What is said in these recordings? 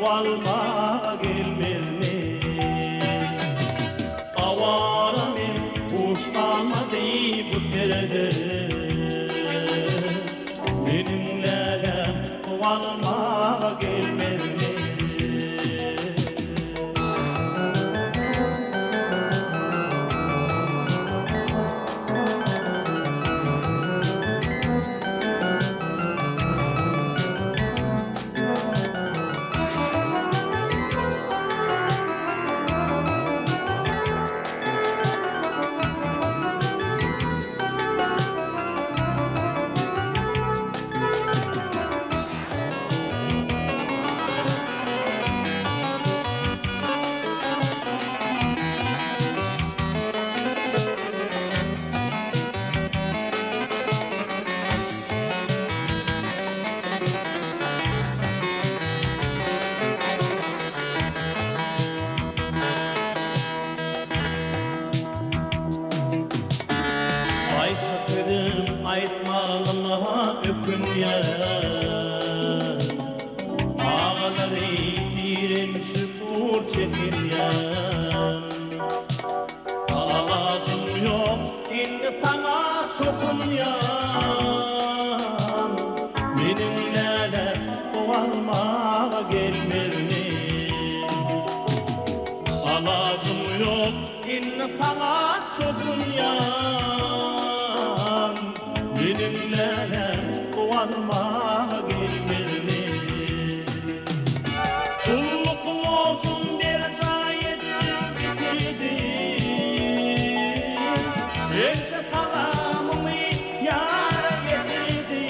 Kuvalma gelmezmi avara men kuşlanmadı bu terede benimle kuvalma gelmezmi Aytmalımha ökünye ağaları direnişi kur çekinyen ağacım yok indi sana sokunyan benimle kovalma gelmezmi ağacım yok indi sana sokunyan benimle kuvalma gelmezmi kulluk olsun bir sayet bitirdi else salamımı yar getirdi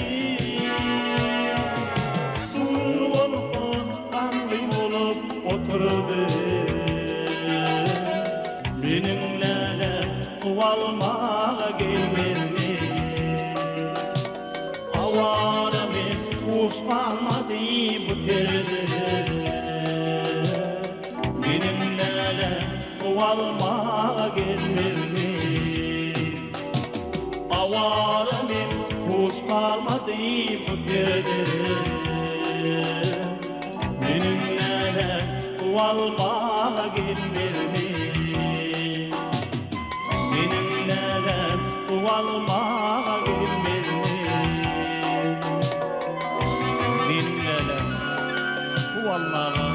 dur olup kanlı olup oturdu benimle kuvalma gelmezmi avara men kuşlanmadı bu terede benimle kuvalma gelmezmi avara men kuşlanmadı bu terede benimle kuvalma gelmezmi benimle kuvalma gelmezmi benimle kuvalma